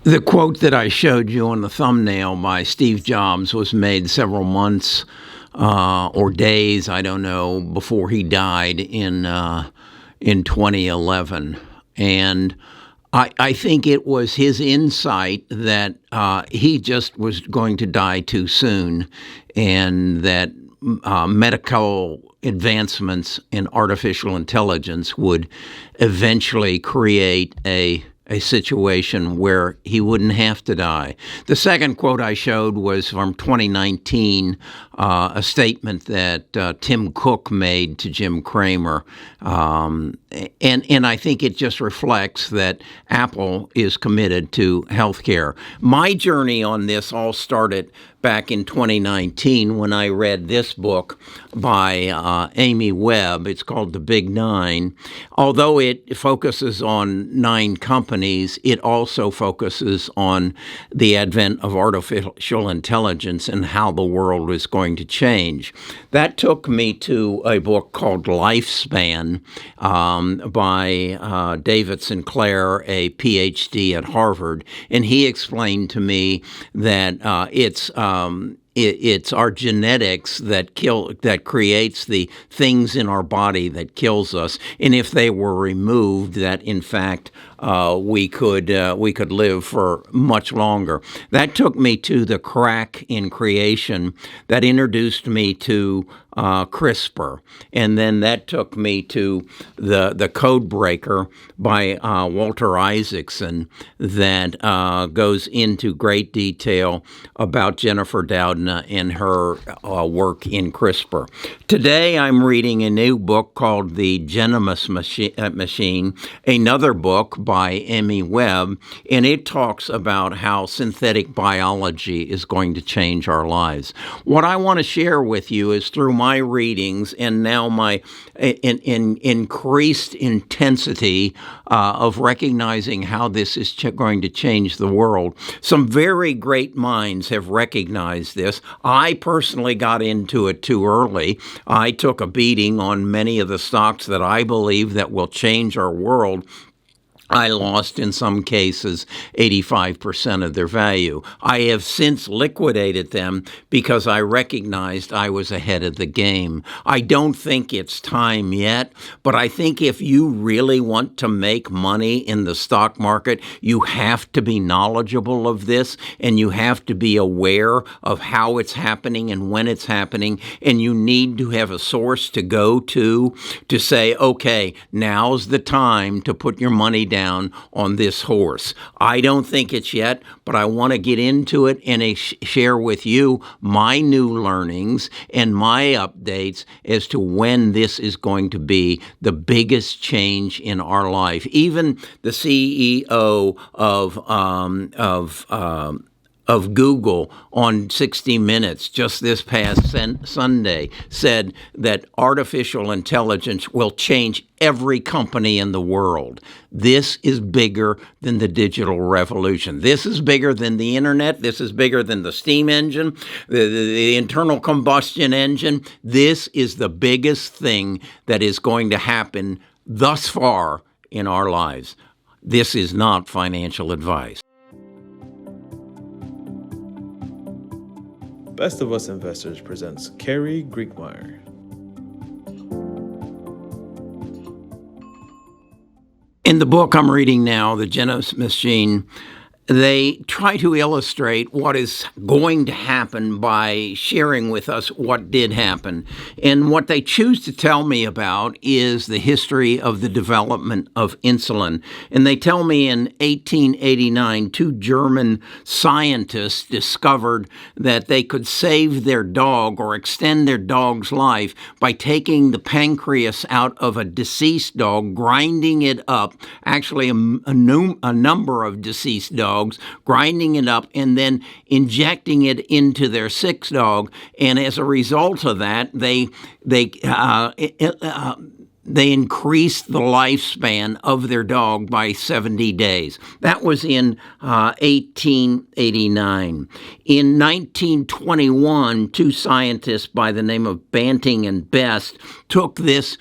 The quote that I showed you on the thumbnail by Steve Jobs was made several months or days, I don't know, before he died in 2011. And I think it was his insight that he just was going to die too soon, and that medical advancements in artificial intelligence would eventually create a situation where he wouldn't have to die. The second quote I showed was from 2019, a statement that Tim Cook made to Jim Cramer. And I think it just reflects that Apple is committed to healthcare. My journey on this all started back in 2019 when I read this book by Amy Webb. It's called The Big Nine. Although it focuses on 9 companies, it also focuses on the advent of artificial intelligence and how the world is going to change. That took me to a book called Lifespan by David Sinclair, a PhD at Harvard, and he explained to me that it's our genetics that creates the things in our body that kills us, and if they were removed, that in fact we could live for much longer. That took me to the crack in creation that introduced me to CRISPR, and then that took me to the Code Breaker by Walter Isaacson that goes into great detail about Jennifer Doudna and her work in CRISPR. Today I'm reading a new book called The Genomics Machine, another book by Amy Webb, and it talks about how synthetic biology is going to change our lives. What I want to share with you is through my readings and now my increased intensity of recognizing how this is going to change the world. Some very great minds have recognized this. I personally got into it too early. I took a beating on many of the stocks that I believe that will change our world. I lost, in some cases, 85% of their value. I have since liquidated them because I recognized I was ahead of the game. I don't think it's time yet, but I think if you really want to make money in the stock market, you have to be knowledgeable of this, and you have to be aware of how it's happening and when it's happening, and you need to have a source to go to say, okay, now's the time to put your money down on this horse. I don't think it's yet, but I want to get into it and share with you my new learnings and my updates as to when this is going to be the biggest change in our life. Even the CEO of Google on 60 Minutes just this past Sunday said that artificial intelligence will change every company in the world. This is bigger than the digital revolution. This is bigger than the internet. This is bigger than the steam engine, the internal combustion engine. This is the biggest thing that is going to happen thus far in our lives. This is not financial advice. Best of Us Investors presents Kerry Griegmeyer. In the book I'm reading now, The Genomics Machine, they try to illustrate what is going to happen by sharing with us what did happen. And what they choose to tell me about is the history of the development of insulin. And they tell me in 1889, 2 German scientists discovered that they could save their dog or extend their dog's life by taking the pancreas out of a deceased dog, grinding it up, actually a number of deceased dogs, grinding it up, and then injecting it into their 6th they increased the lifespan of their dog by 70 days. That was in 1889. In 1921, two scientists by the name of Banting and Best took this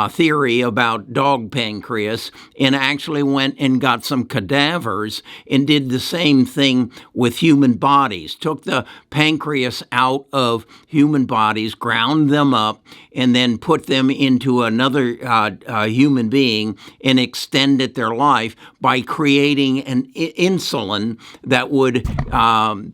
theory about dog pancreas and actually went and got some cadavers and did the same thing with human bodies. Took the pancreas out of human bodies, ground them up, and then put them into another human being and extended their life by creating an insulin that would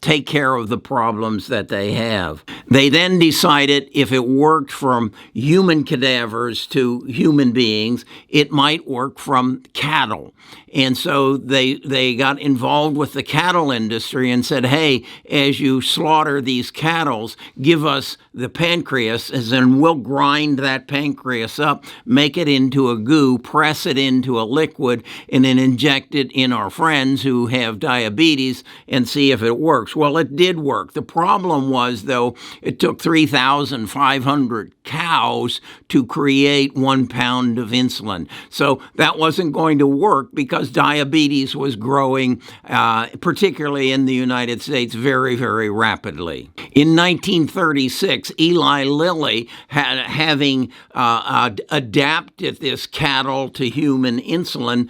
take care of the problems that they have. They then decided if it worked from human cadavers to human beings, it might work from cattle. And so they got involved with the cattle industry and said, hey, as you slaughter these cattle, give us the pancreas, and then we'll grind that pancreas up, make it into a goo, press it into a liquid, and then inject it in our friends who have diabetes and see if it works. Well, it did work. The problem was, though, it took 3,500 cows to create 1 pound of insulin. So that wasn't going to work because diabetes was growing, particularly in the United States, very, very rapidly. In 1936, Eli Lilly, having adapted this cattle to human insulin,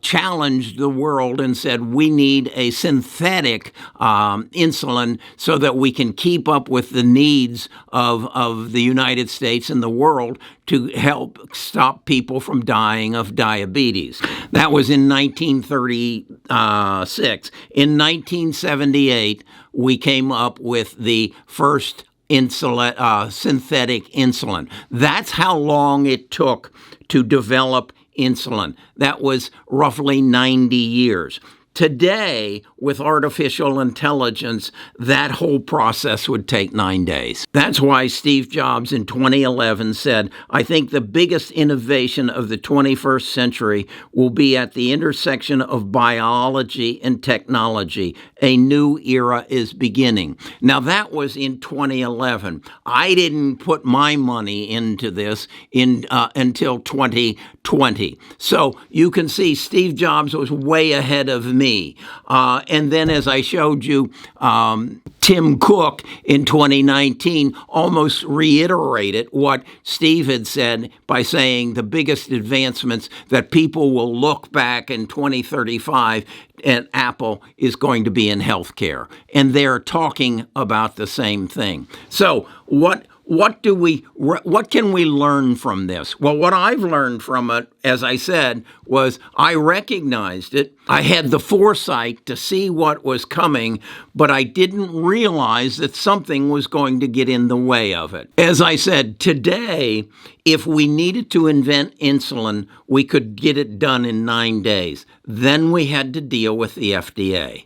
challenged the world and said, we need a synthetic insulin so that we can keep up with the needs of the United States and the world to help stop people from dying of diabetes. That was in 1936. In 1978, we came up with the first synthetic insulin. That's how long it took to develop insulin. That was roughly 90 years. Today, with artificial intelligence, that whole process would take 9 days. That's why Steve Jobs in 2011 said, I think the biggest innovation of the 21st century will be at the intersection of biology and technology. A new era is beginning. Now, that was in 2011. I didn't put my money into this until 2020. So you can see Steve Jobs was way ahead of me. And then, as I showed you, Tim Cook in 2019 almost reiterated what Steve had said by saying the biggest advancements that people will look back in 2035 and Apple is going to be in healthcare. And they're talking about the same thing. So what can we learn from this? Well, what I've learned from it, as I said, was I recognized it. I had the foresight to see what was coming, but I didn't realize that something was going to get in the way of it. As I said, today, if we needed to invent insulin, we could get it done in 9 days. Then we had to deal with the FDA.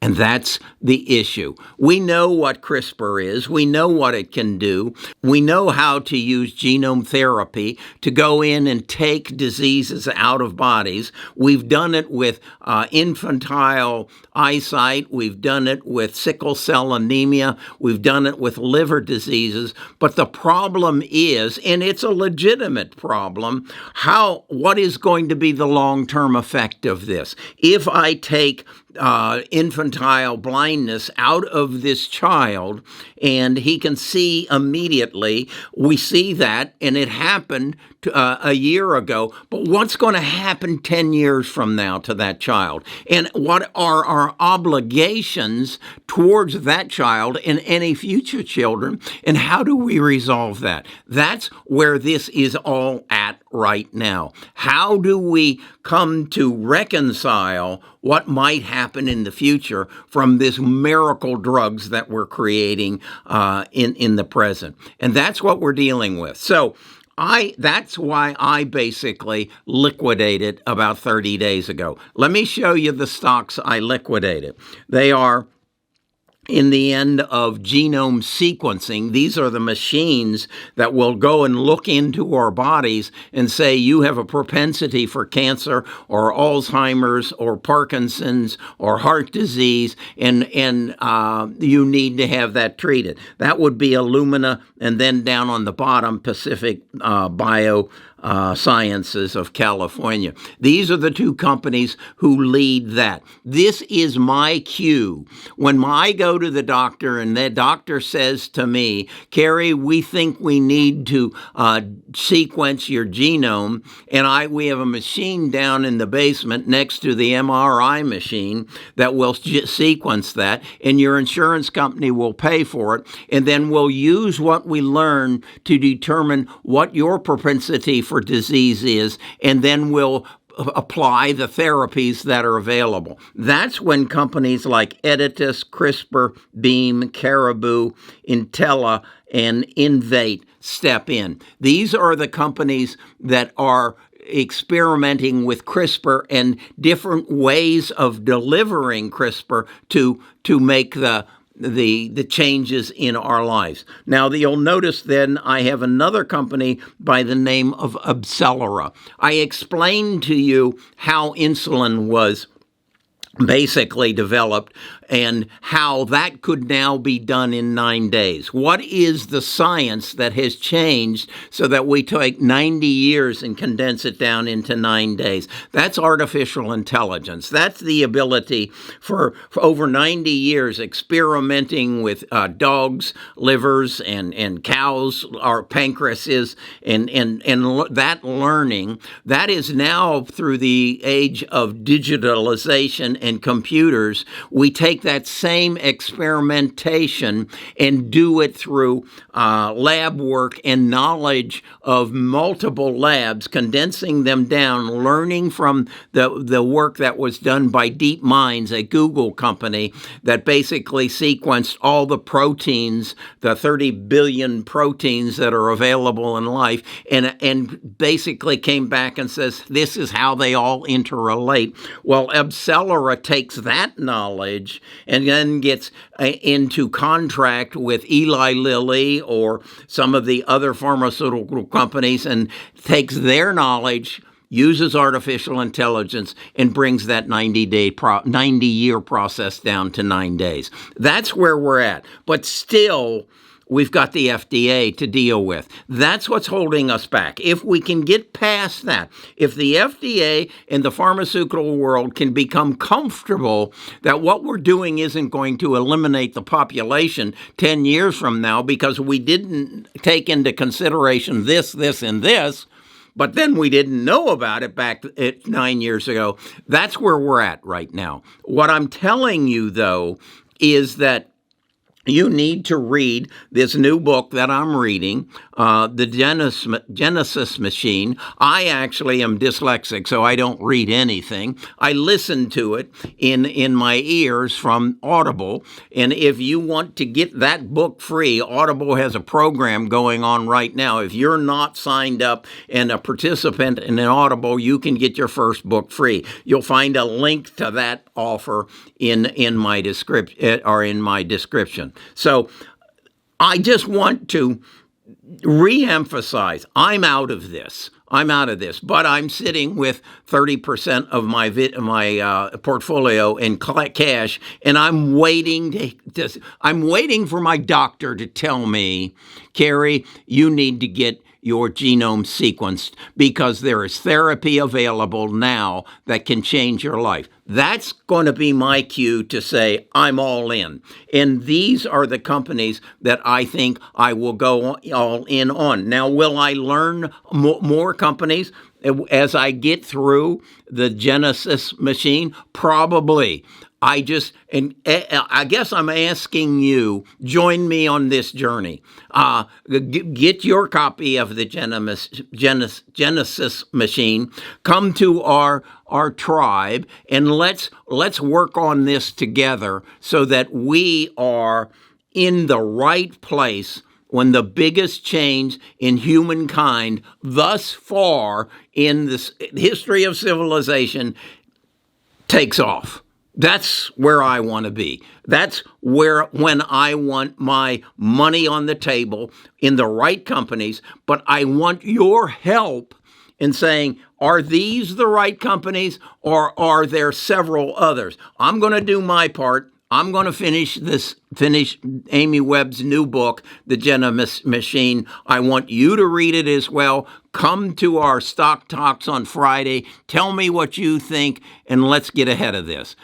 And that's the issue. We know what CRISPR is. We know what it can do. We know how to use genome therapy to go in and take diseases out of bodies. We've done it with infantile eyesight. We've done it with sickle cell anemia. We've done it with liver diseases. But the problem is, and it's a legitimate problem, what is going to be the long-term effect of this? If I take infantile blindness out of this child and he can see immediately, we see that, and it happened a year ago, but what's going to happen 10 years from now to that child? And what are our obligations towards that child and any future children, and how do we resolve that? That's where this is all at right now. How do we come to reconcile what might happen in the future from this miracle drugs that we're creating in the present? And that's what we're dealing with. So that's why I basically liquidated about 30 days ago. Let me show you the stocks I liquidated. They are in the end of genome sequencing. These are the machines that will go and look into our bodies and say, you have a propensity for cancer or Alzheimer's or Parkinson's or heart disease, and you need to have that treated. That would be Illumina, and then down on the bottom, Pacific Sciences of California. These are the two companies who lead that. This is my cue. When I go to the doctor and the doctor says to me, Kerry, we think we need to sequence your genome, and we have a machine down in the basement next to the MRI machine that will sequence that, and your insurance company will pay for it, and then we'll use what we learn to determine what your propensity for disease is, and then we'll apply the therapies that are available. That's when companies like Editas, CRISPR, Beam, Caribou, Intella, and Invate step in. These are the companies that are experimenting with CRISPR and different ways of delivering CRISPR to make the changes in our lives. Now, you'll notice then I have another company by the name of Absorption. I explained to you how insulin was basically developed and how that could now be done in 9 days. What is the science that has changed so that we take 90 years and condense it down into 9 days? That's artificial intelligence. That's the ability for over 90 years experimenting with dogs' livers and cows' our pancreases and that learning. That is now through the age of digitalization and computers. We take that same experimentation and do it through lab work and knowledge of multiple labs, condensing them down, learning from the work that was done by DeepMinds, a Google company that basically sequenced all the proteins, the 30 billion proteins that are available in life, and basically came back and says, this is how they all interrelate. Well, Absorption takes that knowledge and then gets into contract with Eli Lilly or some of the other pharmaceutical companies and takes their knowledge, uses artificial intelligence, and brings that 90-year process down to 9 days. That's where we're at. But still, we've got the FDA to deal with. That's what's holding us back. If we can get past that, if the FDA and the pharmaceutical world can become comfortable that what we're doing isn't going to eliminate the population 10 years from now because we didn't take into consideration this, and this, but then we didn't know about it back 9 years ago, that's where we're at right now. What I'm telling you, though, is that you need to read this new book that I'm reading, The Genesis Machine. I actually am dyslexic, so I don't read anything. I listen to it in my ears from Audible. And if you want to get that book free, Audible has a program going on right now. If you're not signed up and a participant in an Audible, you can get your first book free. You'll find a link to that offer in my description. So I just want to re-emphasize, I'm out of this, but I'm sitting with 30% of my portfolio in cash, and I'm waiting for my doctor to tell me, Kerry, you need to get your genome sequenced because there is therapy available now that can change your life. That's going to be my cue to say, I'm all in. And these are the companies that I think I will go all in on. Now, will I learn more companies as I get through the Genesis machine? Probably. I guess I'm asking you, join me on this journey. Get your copy of the Genesis machine. Come to our tribe, and let's work on this together so that we are in the right place when the biggest change in humankind thus far in this history of civilization takes off. That's where I want to be. That's where, when I want my money on the table in the right companies, but I want your help in saying, are these the right companies or are there several others? I'm going to do my part. I'm going to finish Amy Webb's new book, The Jenna Machine. I want you to read it as well. Come to our Stock Talks on Friday. Tell me what you think, and let's get ahead of this.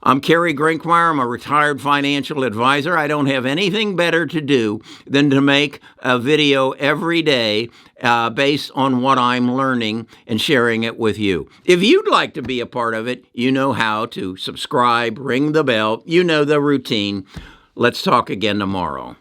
I'm Kerry Grinkmeyer. I'm a retired financial advisor. I don't have anything better to do than to make a video every day based on what I'm learning and sharing it with you. If you'd like to be a part of it, you know how to subscribe, ring the bell. You know the routine. Let's talk again tomorrow.